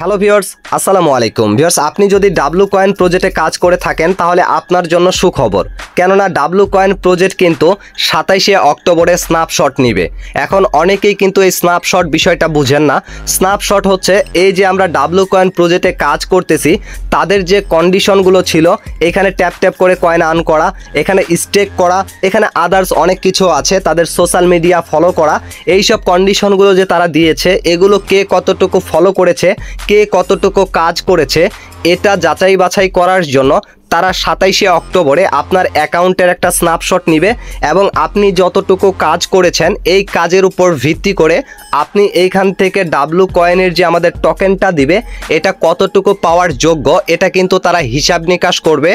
Hello viewers, আসসালামু আলাইকুম। Viewers, আপনি যদি ডাব্লু কয়েন প্রজেক্টে কাজ করে থাকেন তাহলে আপনার জন্য সুখবর, কেননা ডাব্লু কয়েন প্রজেক্ট কিন্তু 27শে অক্টোবরে স্ন্যাপশট নিবে। এখন অনেকেই কিন্তু এই স্ন্যাপশট বিষয়টা বুঝেন না। স্ন্যাপশট হচ্ছে এই যে আমরা ডাব্লু কয়েন প্রজেক্টে কাজ করতেছি তাদের যে কন্ডিশনগুলো ছিল, এখানে ট্যাপ ট্যাপ করে কয়েন আর্ন করা, এখানে স্টেক করা, এখানে আদার্স অনেক কিছু আছে, তাদের সোশ্যাল মিডিয়া ফলো করা, এইসব কন্ডিশনগুলো যে তারা দিয়েছে এগুলো কে কতটুকু ফলো করেছে, কে কতটুকু কাজ করেছে এটা যাচাই বাছাই করার জন্য তারা 27শে অক্টোবরে আপনার অ্যাকাউন্টের একটা স্ন্যাপশট নিবে এবং আপনি যতটুকু কাজ করেছেন এই কাজের উপর ভিত্তি করে আপনি এইখান থেকে ডাব্লু কয়েনের যে আমাদের টোকেনটা দিবে এটা কতটুকু পাওয়ার যোগ্য এটা কিন্তু তারা হিসাব নিকাশ করবে,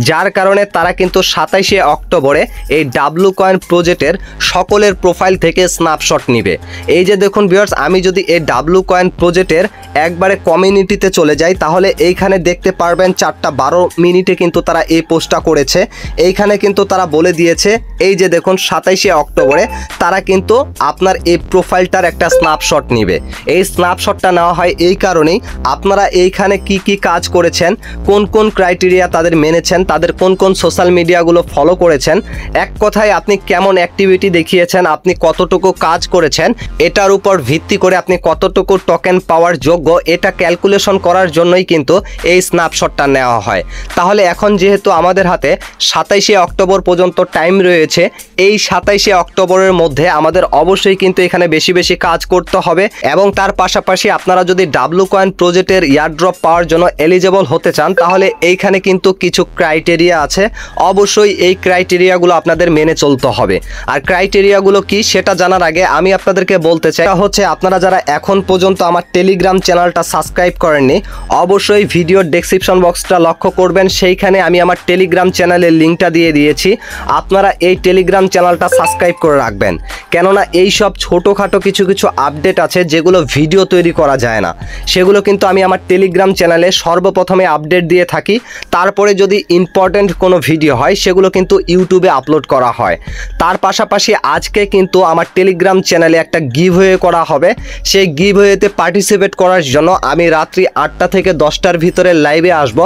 যার কারণে তারা কিন্তু 27শে অক্টোবরে এই ডাব্লু কয়েন প্রজেক্টের সকলের প্রোফাইল থেকে স্ন্যাপশট নিবে। এই যে দেখুন ভিউয়ার্স, আমি যদি এই ডাব্লু কয়েন প্রজেক্টের একবারে কমিউনিটিতে চলে যাই তাহলে এইখানে দেখতে পারবেন 4:12 কিন্তু তারা এই পোস্টটা করেছে। এইখানে কিন্তু তারা বলে দিয়েছে এই যে দেখুন 27শে অক্টোবরে তারা কিন্তু আপনার এই প্রোফাইলটার একটা স্ন্যাপশট নিবে। এই স্ন্যাপশটটা নেওয়া হয় এই কারণেই আপনারা এইখানে কি কি কাজ করেছেন, কোন কোন ক্রাইটেরিয়া তাদের মেনেছেন, তাদের কোন কোন সোশ্যাল মিডিয়াগুলো ফলো করেছেন, এক কথায় আপনি কেমন অ্যাক্টিভিটি দেখিয়েছেন, আপনি কতটুকু কাজ করেছেন, এটার উপর ভিত্তি করে আপনি কতটুকু টোকেন পাওয়ার যোগ্য এটা ক্যালকুলেশন করার জন্যই কিন্তু এই স্ন্যাপশটটা নেওয়া হয়। তাহলে এখন যেহেতু আমাদের হাতে 27শে অক্টোবর পর্যন্ত টাইম রয়েছে, এই 27শে অক্টোবরের মধ্যে আমাদের অবশ্যই কিন্তু এখানে বেশি বেশি কাজ করতে হবে এবং তার পাশাপাশি আপনারা যদি ডাব্লু কয়েন প্রজেক্টের এয়ারড্রপ পাওয়ার জন্য এলিজেবল হতে চান তাহলে এইখানে কিন্তু কিছু ক্রাইটেরিয়া আছে, অবশ্যই এই ক্রাইটেরিয়াগুলো আপনাদের মেনে চলতে হবে। আর ক্রাইটেরিয়াগুলো কি সেটা জানার আগে আমি আপনাদেরকে বলতে চাই হচ্ছে আপনারা যারা এখন পর্যন্ত আমার টেলিগ্রাম চ্যানেলটা সাবস্ক্রাইব করেননি অবশ্যই ভিডিওর ডেসক্রিপশন বক্সটা লক্ষ্য করবেন, সেইখানে আমি আমার টেলিগ্রাম চ্যানেলের লিঙ্কটা দিয়ে দিয়েছি। আপনারা এই টেলিগ্রাম চ্যানেলটা সাবস্ক্রাইব করে রাখবেন, কেননা এই সব ছোটোখাটো কিছু কিছু আপডেট আছে যেগুলো ভিডিও তৈরি করা যায় না, সেগুলো কিন্তু আমি আমার টেলিগ্রাম চ্যানেলে সর্বপ্রথমে আপডেট দিয়ে থাকি। তারপরে যদি ইম্পর্ট্যান্ট কোনো ভিডিও হয় সেগুলো কিন্তু ইউটিউবে আপলোড করা হয়। তার পাশাপাশি আজকে কিন্তু আমার টেলিগ্রাম চ্যানেলে একটা গিভওয়ে করা হবে। সেই গিভওয়েতে পার্টিসিপেট করার জন্য আমি রাত্রি 8টা থেকে 10টার ভিতরে লাইভে আসব।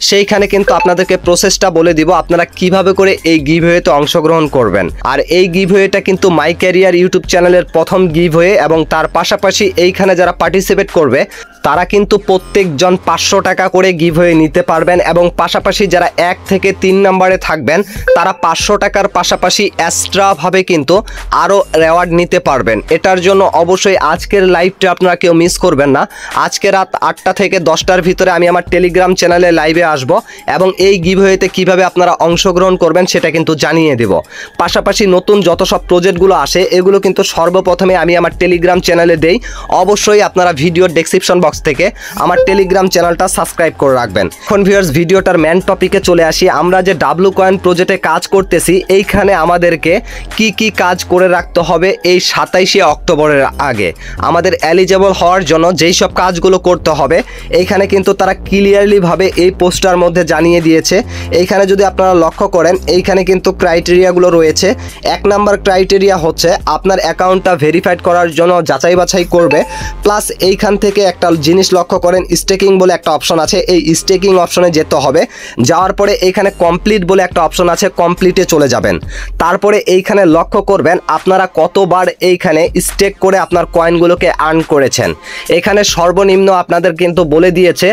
সেইখানে কিন্তু আপনাদেরকে প্রসেসটা বলে দিব আপনারা কিভাবে করে এই গিভওয়েতে অংশগ্রহণ করবেন। আর এই গিভওয়েটা কিন্তু মাই ক্যারিয়ার ইউটিউব চ্যানেলের প্রথম গিভওয়ে এবং তার পাশাপাশি এইখানে যারা পার্টিসিপেট করবে তারা কিন্তু প্রত্যেকজন 500 টাকা করে গিভওয়ে নিতে পারবেন এবং পাশাপাশি যারা 1 থেকে 3 নম্বরে থাকবেন তারা 500 টাকার পাশাপাশি এক্সট্রাভাবে কিন্তু আরও রেওয়ার্ড নিতে পারবেন। এটার জন্য অবশ্যই আজকের লাইভটা আপনারা কেউ মিস করবেন না। আজকে রাত 8টা থেকে 10টার ভিতরে আমি আমার টেলিগ্রাম চ্যানেলে লাইভে আসব এবং এই গিভওয়েতে কিভাবে আপনারা অংশগ্রহণ করবেন সেটা কিন্তু জানিয়ে দেব। পাশাপাশি নতুন যত সব প্রজেক্টগুলো আসে এগুলো কিন্তু সর্বপ্রথমে আমি আমার টেলিগ্রাম চ্যানেলে দেই। অবশ্যই আপনারা ভিডিওর ডেসক্রিপশন বক্স থেকে আমার টেলিগ্রাম চ্যানেলটা সাবস্ক্রাইব করে রাখবেন। এখন ভিউয়ার্স, ভিডিওটার মেন টপিকে চলে আসি। আমরা যে ডাব্লু কয়েন প্রজেক্টে কাজ করতেছি এইখানে আমাদেরকে কি কি কাজ করে রাখতে হবে এই 27শে অক্টোবরের আগে আমাদের এলিজেবল হওয়ার জন্য যেই সব কাজগুলো করতে হবে এইখানে কিন্তু তারা ক্লিয়ারলি ভাবে এই পোস্টার মধ্যে জানিয়ে দিয়েছে। এইখানে যদি আপনারা লক্ষ্য করেন এইখানে কিন্তু ক্রাইটেরিয়াগুলো রয়েছে। 1 নাম্বার ক্রাইটেরিয়া হচ্ছে আপনার অ্যাকাউন্টটা ভেরিফাইড করার জন্য যাচাই বাছাই করবে, প্লাস এইখান থেকে একটা জিনিস লক্ষ্য করেন স্টেকিং বলে একটা অপশন আছে, এই স্টেকিং অপশনে যেতে হবে। যাওয়ার পরে এইখানে কমপ্লিট বলে একটা অপশন আছে, কমপ্লিটে চলে যাবেন। তারপরে এইখানে লক্ষ্য করবেন আপনারা কতবার এইখানে স্টেক করে আপনার কয়েনগুলোকে আর্ন করেছেন। এখানে সর্বনিম্ন আপনাদের কিন্তু বলে দিয়েছে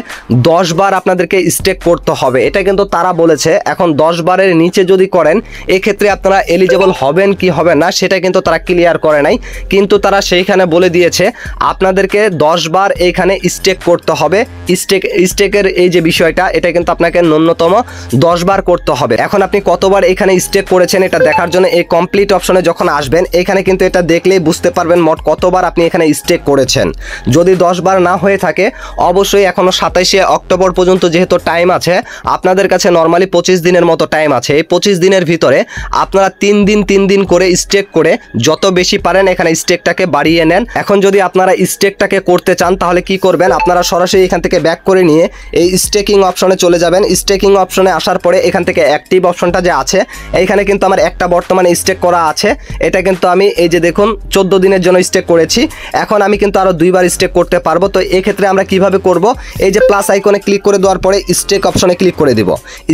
10 বার আপনাদেরকে স্টেক করতে হবে, এটা কিন্তু তারা বলেছে। এখন 10 বারের নিচে যদি করেন এক্ষেত্রে আপনারা এলিজেবল হবেন কি হবেন না সেটা কিন্তু তারা ক্লিয়ার করে নাই, কিন্তু তারা সেইখানে বলে দিয়েছে আপনাদেরকে 10 বার এইখানে স্টেক করতে হবে। স্টেকের এই যে বিষয়টা এটা কিন্তু আপনাকে ন্যূনতম 10 বার করতে হবে। এখন আপনি কতবার এখানে স্টেক করেছেন এটা দেখার জন্য এই কমপ্লিট অপশনে যখন আসবেন এখানে কিন্তু এটা দেখলেই বুঝতে পারবেন মোট কতবার আপনি এখানে স্টেক করেছেন। যদি 10 বার না হয়ে থাকে অবশ্যই এখনও 27শে অক্টোবর পর্যন্ত যেহেতু টাইম আছে আপনাদের কাছে নর্মালি 25 দিনের মতো টাইম আছে। এই 25 দিনের ভিতরে আপনারা 3 দিন করে স্টেক করে যত বেশি পারেন এখানে স্টেকটাকে বাড়িয়ে নেন। এখন যদি আপনারা স্টেকটাকে করতে চান তাহলে কি করবেন, আপনারা সরাসরি এখান থেকে ব্যাক করে নিয়ে এই স্টেকিং অপশনে চলে যাবেন। স্টেকিং অপশনে আসার পরে এখান থেকে অ্যাক্টিভ অপশনটা যে আছে, এইখানে কিন্তু আমার একটা বর্তমানে স্টেক করা আছে। এটা কিন্তু আমি এই যে দেখুন 14 দিনের জন্য স্টেক করেছি। এখন আমি কিন্তু আরও 2বার স্টেক করতে পারবো। তো এক্ষেত্রে আমরা কিভাবে করব, এই যে প্লাস আইকনে ক্লিক করে দেওয়ার পরে স্টেক অপশনে ক্লিক করে দিব।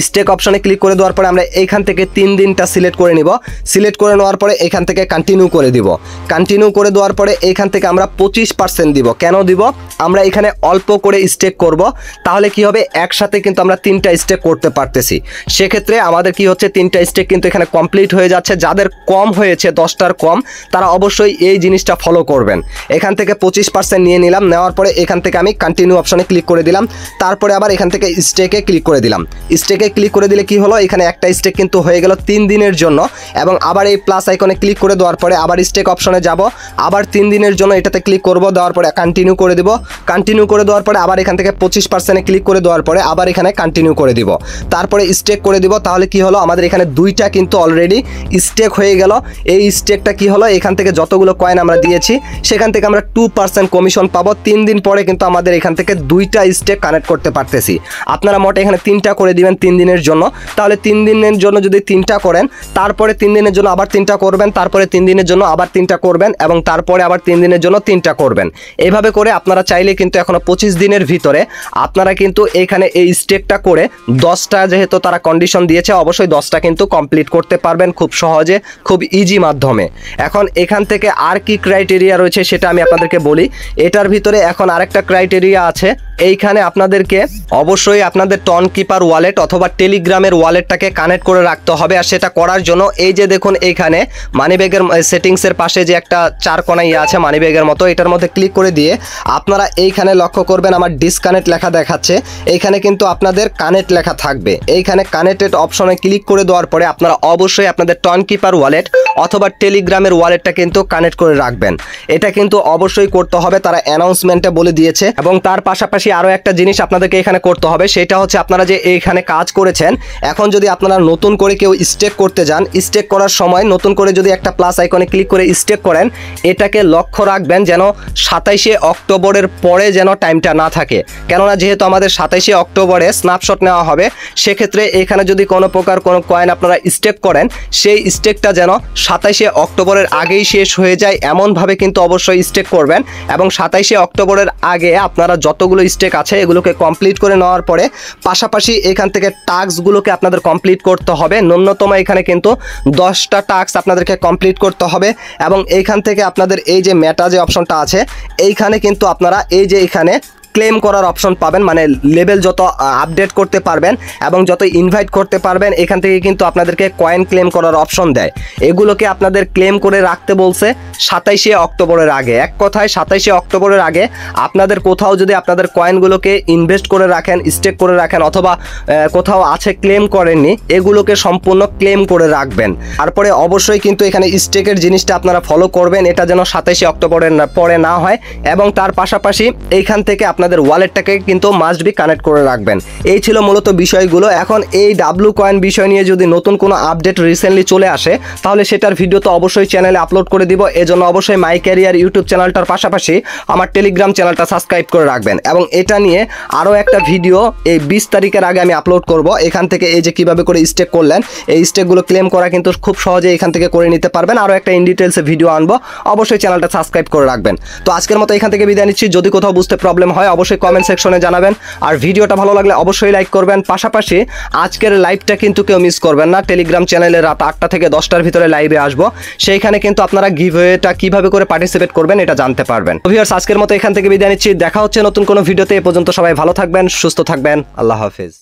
স্টেক অপশনে ক্লিক করে দেওয়ার পরে আমরা এইখান থেকে 3 দিনটা সিলেক্ট করে নিব। সিলেক্ট করে নেওয়ার পরে এখান থেকে কন্টিনিউ করে দিব। কন্টিনিউ করে দেওয়ার পরে এইখান থেকে আমরা 25% দিব। কেন দিব, আমরা এখানে অল্প করে স্টেক করব, তাহলে কি হবে একসাথে কিন্তু আমরা 3টা স্টেক করতে পারতেছি। সেক্ষেত্রে আমাদের কি হচ্ছে 3টা স্টেক কিন্তু এখানে কমপ্লিট হয়ে যাচ্ছে। যাদের কম হয়েছে 10টার কম, তারা অবশ্যই এই জিনিসটা ফলো করবেন। এখান থেকে 25% নিয়ে নিলাম। নেওয়ার পরে এখান থেকে আমি কন্টিনিউ অপশনে ক্লিক করে দিলাম। তারপরে আবার এখান থেকে স্টেকে ক্লিক করে দিলাম। স্টেকে ক্লিক করে দিলে কি হলো, এখানে একটা স্টেক কিন্তু হয়ে গেল 3 দিনের জন্য। এবং আবার এই প্লাস আইকনে ক্লিক করে দেওয়ার পরে আবার স্টেক অপশনে যাব, আবার 3 দিনের জন্য এটাতে ক্লিক করব। দেওয়ার পরে কন্টিনিউ করে দিব। কন্টিনিউ করে দেওয়ার পরে আবার এখান থেকে 25% ক্লিক করে দেওয়ার পরে আবার এখানে কন্টিনিউ করে দিব। তারপরে স্টেক করে দিব। তাহলে কি হলো, আমাদের এখানে 2টা কিন্তু অলরেডি স্টেক হয়ে গেল। এই স্টেকটা কি হলো, এখান থেকে যতগুলো কয়েন আমরা দিয়েছি সেখান থেকে আমরা 2% কমিশন পাবো। 3 দিন পরে কিন্তু আমাদের এখান থেকে 2টা স্টেক কানেক্ট করতে পারতেছি। আপনারা মোটে এখানে 3টা করে দিবেন 3 দিনের জন্য। তাহলে 3 দিনের জন্য যদি 3টা করেন, তারপরে 3 দিনের জন্য আবার 3টা করবেন, তারপরে 3 দিনের জন্য আবার 3টা করবেন, এবং তারপরে আবার 3 দিনের জন্য 3টা করবেন। এইভাবে করে আপনারা চাইলে কিন্তু এখনো 25 দিনের ভিতরে আপনারা কিন্তু এখানে এই স্টেকটা করে 10টা, যেহেতু তারা কন্ডিশন দিয়েছে, অবশ্যই 10টা কিন্তু কমপ্লিট করতে পারবেন খুব সহজে, খুব ইজি মাধ্যমে। এখন এখান থেকে আর কি ক্রাইটেরিয়া রয়েছে সেটা আমি আপনাদেরকে বলি। এটার ভিতরে এখন আরেকটা ক্রাইটেরিয়া আছে। এইখানে আপনাদেরকে অবশ্যই আপনাদের টন কিপার ওয়ালেট অথবা টেলিগ্রামের ওয়ালেটটাকে কানেক্ট করে রাখতে হবে। আর সেটা করার জন্য এই যে দেখুন এইখানে মানিব্যাগের সেটিংসের পাশে যে একটা 4 কোণা আছে মানিব্যাগের মতো, এটার মধ্যে ক্লিক করে দিয়ে আপনারা এইখানে লক্ষ্য করবেন আমার ডিসকানেক্ট লেখা দেখাচ্ছে। এইখানে কিন্তু আপনাদের কানেক্ট লেখা থাকবে। এইখানে কানেক্টেড অপশনে ক্লিক করে দেওয়ার পরে আপনারা অবশ্যই আপনাদের টন কিপার ওয়ালেট অথবা টেলিগ্রামের ওয়ালেটটা কিন্তু কানেক্ট করে রাখবেন। এটা কিন্তু অবশ্যই করতে হবে, তারা অ্যানাউন্সমেন্টে বলে দিয়েছে। এবং তার পাশাপাশি আরও একটা জিনিস আপনাদেরকে এখানে করতে হবে, সেটা হচ্ছে আপনারা যে এইখানে কাজ করেছেন, এখন যদি আপনারা নতুন করে কেউ স্টেক করতে যান, স্টেক করার সময় নতুন করে যদি একটা প্লাস আইকনে ক্লিক করে স্টেক করেন, এটাকে লক্ষ্য রাখবেন যেন 27শে অক্টোবরের পরে যেন টাইমটা না থাকে। কেননা যেহেতু আমাদের 27শে অক্টোবরে স্ন্যাপশট নেওয়া হবে, সেক্ষেত্রে এখানে যদি কোনো প্রকার কোনো কয়েন আপনারা স্টেক করেন, সেই স্টেকটা যেন 27শে অক্টোবরের আগেই শেষ হয়ে যায়, এমনভাবে কিন্তু অবশ্যই স্টেক করবেন। এবং 27শে অক্টোবরের আগে আপনারা যতগুলো স্টেক আছে এগুলোকে কমপ্লিট করে নেওয়ার পরে পাশাপাশি এখান থেকে টাস্কগুলোকে আপনাদের কমপ্লিট করতে হবে। ন্যূনতম এখানে কিন্তু 10টা টাস্ক আপনাদেরকে কমপ্লিট করতে হবে। এবং এইখান থেকে আপনাদের এই যে মেটা যে অপশনটা আছে, এইখানে কিন্তু আপনারা এই যে এখানে ক্লেম করার অপশন পাবেন, মানে লেভেল যত আপডেট করতে পারবেন এবং যত ইনভাইট করতে পারবেন, এখান থেকে কিন্তু আপনাদেরকে কয়েন ক্লেম করার অপশন দেয়। এগুলোকে আপনাদের ক্লেম করে রাখতে বলছে 27শে অক্টোবরের আগে। এক কথায় 27শে অক্টোবরের আগে আপনাদের কোথাও যদি আপনাদের কয়েনগুলোকে ইনভেস্ট করে রাখেন, স্টেক করে রাখেন, অথবা কোথাও আছে ক্লেম করেননি, এগুলোকে সম্পূর্ণ ক্লেম করে রাখবেন। তারপরে অবশ্যই কিন্তু এখানে স্টেকের জিনিসটা আপনারা ফলো করবেন, এটা যেন 27শে অক্টোবরের পরে না হয়। এবং তার পাশাপাশি এইখান থেকে আপনাদের ওয়ালেটটাকে কিন্তু মাস্ট বি কানেক্ট করে রাখবেন। এই ছিল মূলত বিষয়গুলো। এখন এই ডাব্লু কয়েন বিষয় নিয়ে যদি নতুন কোনো আপডেট রিসেন্টলি চলে আসে, তাহলে সেটার ভিডিও তো অবশ্যই চ্যানেলে আপলোড করে দিব। এজন্য অবশ্যই মাই ক্যারিয়ার ইউটিউব চ্যানেলটার পাশাপাশি আমার টেলিগ্রাম চ্যানেলটা সাবস্ক্রাইব করে রাখবেন। এবং এটা নিয়ে আরও একটা ভিডিও এই 20 তারিখের আগে আমি আপলোড করব। এখান থেকে এই যে কীভাবে করে স্টেক করলেন, এই স্টেকগুলো ক্লেম করা কিন্তু খুব সহজে এখান থেকে করে নিতে পারবেন। আরও একটা ইন ডিটেলসে ভিডিও আনবো, অবশ্যই চ্যানেলটা সাবস্ক্রাইব করে রাখবেন। তো আজকের মতো এখান থেকে বিদায় নিচ্ছি। যদি কোথাও বুঝতে প্রবলেম হয় অবশ্যই কমেন্ট সেকশনে জানাবেন। আর ভিডিওটা ভালো লাগলে অবশ্যই লাইক করবেন। পাশাপাশি আজকের লাইভটা কিন্তু কেউ মিস করবেন না। টেলিগ্রাম চ্যানেলে রাত 8টা থেকে 10টার ভিতরে লাইভে আসবো, সেইখানে কিন্তু আপনারা গিভওয়েটা কিভাবে করে পার্টিসিপেট করবেন এটা জানতে পারবেন। ভিউয়ার্স, আজকের মতো এখান থেকে বিদায় নিচ্ছি। দেখা হচ্ছে নতুন কোনো ভিডিওতে। এ পর্যন্ত সবাই ভালো থাকবেন, সুস্থ থাকবেন। আল্লাহ হাফেজ।